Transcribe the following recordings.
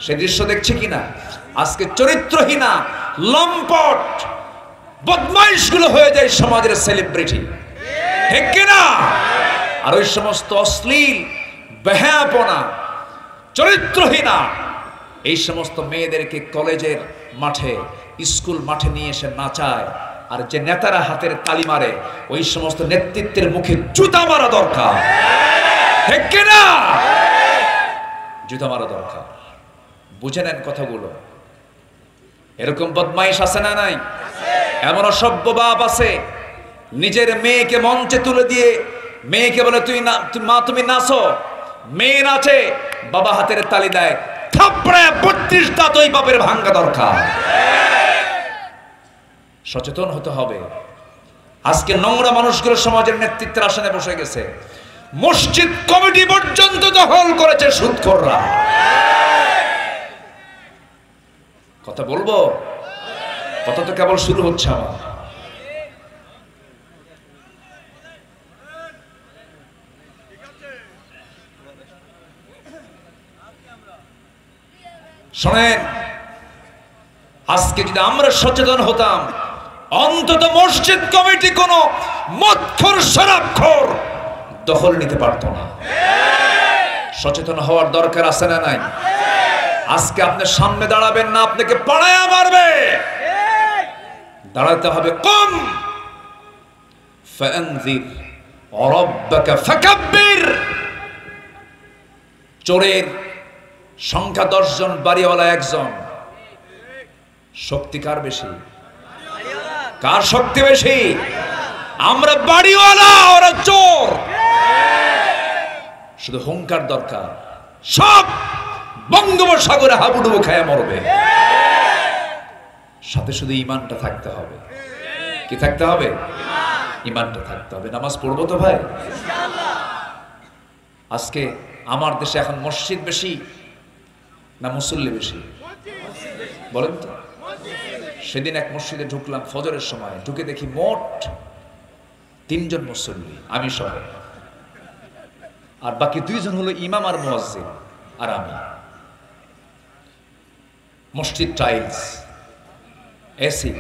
সেই দৃশ্য দেখছি কিনা? আজকে চরিত্রহীনা লম্পট বদমাইশগুলো হয়ে যায় সমাজের সেলিব্রিটি, ঠিক কিনা? আর ওই সমস্ত অশ্লীল বেহায়াপনা চরিত্রহীনা এই সমস্ত মেয়েদেরকে কলেজের মাঠে স্কুল মাঠে নিয়ে এসে নাচায়। আর যে নেতারা হাতের তালি মারে ওই সমস্ত নেতৃত্বের মুখে জুতা মারা দরকার, ঠিক কিনা? জুতা মারা দরকার। বুঝে নেন কথাগুলো। এরকম বদমাইশ আছে না নাই? এমন অসভ্য বাপ আছে নিজের মেয়েকে মঞ্চে তুলে দিয়ে মেয়েকে বলে তুই না, মা তুমি নাচো। মেয়ে নাচে, বাবা হাতের তালি দেয়, থাপড়ে 32 দাঁত ওই বাপের ভাঙ্গা দরকার। সচেতন হতে হবে। আজকে নোংরা মানুষগুলো সমাজের নেতৃত্বের আসনে বসে গেছে। মসজিদ কমিটি পর্যন্ত দখল করেছে সুদখোররা। কথা বলবো, কথা তো কেবল শুরু হচ্ছে আমার। শোনেন, আজকে যদি আমরা সচেতন হতাম, অন্তত মসজিদ কমিটি কোনো মদখোর শরাবখোর দখল নিতে পারতো না। সচেতন হওয়ার দরকার আছে না নাই? আজকে আপনি সামনে দাঁড়াবেন না, আপনাকে পাড়ায়া মারবে। দাঁড়াতে হবে। কম ফানজির রাব্বাকা ফাকাব্বির। চোরের সংখ্যা 10 জন, বাড়িওয়ালা 1 জন। শক্তি কার বেশি? কার শক্তি বেশি? আমরা বাড়িওয়ালা, ওরা চোর। শুধু হুঙ্কার দরকার, সব বঙ্গোপসাগরে হাবুডুবু খায় মরবে। সাথে শুধু ঈমানটা থাকতে হবে। কি থাকতে হবে? ঈমানটা থাকতে হবে। নামাজ পড়বো তো ভাই ইনশাআল্লাহ। আজকে আমার দেশে এখন মসজিদ বেশি না মুসল্লি বেশি? বলেন তো। সেদিন এক মসজিদে ঢুকলাম ফজরের সময়, ঢুকে দেখি মোট 3 জন মুসল্লি, আমি সহ। আর বাকি 2 জন হলো ইমাম আর মুয়াজ্জিন আর আমি। মসজিদ টাইলস, এসি,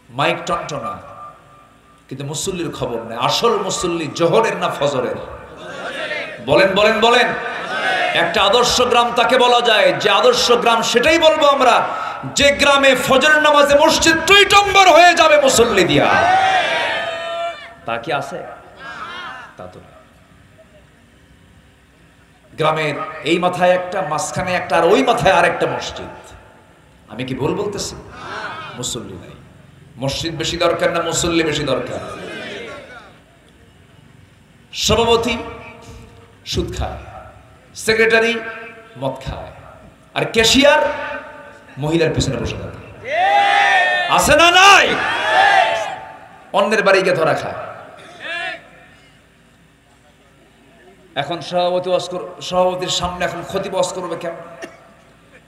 মাইক টনটনা, কিন্তু মুসল্লির খবর নেই। আসল মুসল্লি জোহরের না ফজরের? বলেন বলেন বলেন। একটা আদর্শ গ্রাম তাকে বলা যায়, যে আদর্শ গ্রাম সেটাই বলবো আমরা, যে গ্রামে ফজরের নামাজে মসজিদ টইটম্বর হয়ে যাবে মুসল্লি দিয়া। তা কি আছে? তা তো না। গ্রামের এই মাথায় একটা, মাঝখানে একটা, আর ওই মাথায় আরেকটা মসজিদ। আমি কি ভুল বলতেছি? মুসল্লি নাই। মসজিদ বেশি দরকার না মুসল্লি বেশি দরকার? সভাপতি সুদ খায়, সেক্রেটারি মদ খায়, আর ক্যাশিয়ার মহিলার পিছনে বসে থাকে। আছে না নাই? অন্যের বাড়ি গিয়ে ধরা খায়। এখন সভাপতির সামনে এখন খতিব ওয়াজ করবে কেমন?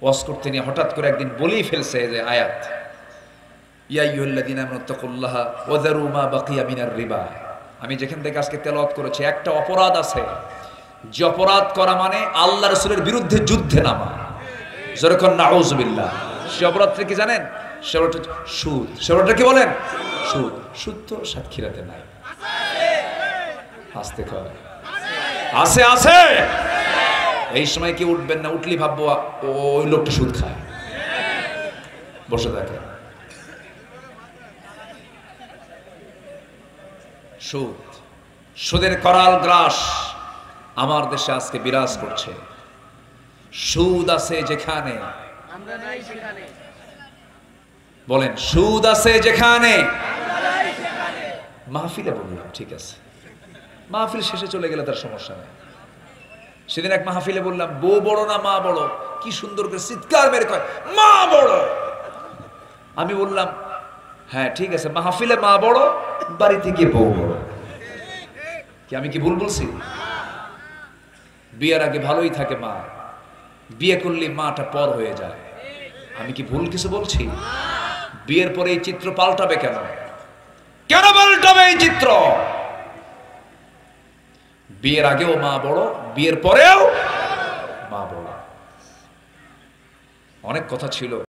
ওয়াজ করতে নিয়ে হঠাৎ করে একদিন বলেই ফেলছে যে আয়াত, ইয়া আইয়ুহাল্লাযীনা আমানু তাকুল্লাহা ওয়া যারু মা বাকিয়া মিনার রিবা। আমি যেখান থেকে আজকে তেলাওয়াত করেছি, একটা অপরাধ আছে যে অপরাধ করা মানে আল্লাহ রাসূলের বিরুদ্ধে যুদ্ধে নামা। যেরকম নাউযুবিল্লাহ। সে অপরাধটা কি জানেন? সেটা সুদ। সেটা কি বলেন? সুদ। সুদ তো সাতক্ষীরাতে নাই, আসতে কয় আছে আছে। এই সময় কি উঠবেন না? উঠলি ভাববো ওই লোকটা সুদ খায়, বসে থাকে। সুদ, সুদের করাল গ্রাস আমার দেশে আজকে বিরাজ করছে। সুদ আছে যেখানে, আমরা নাই সেখানে। বলেন, সুদ আছে যেখানে, আমরা নাই সেখানে। মাহফিলে বললাম ঠিক আছে, মাহফিল শেষে চলে গেলে তার সমস্যা নেই। সেদিন এক মাহফিলে বললাম, বউ বড় না মা বড়? কি সুন্দর করে চিৎকার মেরে কয় মা বড়। আমি বললাম হ্যাঁ ঠিক আছে, মাহফিলে মা বড়, বাড়িতে গিয়ে বউ বড়। কি আমি কি ভুল বলছি? বিয়ের আগে ভালোই থাকে মা, বিয়ে করলে মাটা পর হয়ে যায়। আমি কি ভুল কিছু বলছি? বিয়ের পরে এই চিত্র পাল্টাবে কেন? কেন পাল্টাবে এই চিত্র? বিয়ের আগেও মা বড়, বিয়ের পরেও মা বড়। অনেক কথা ছিল।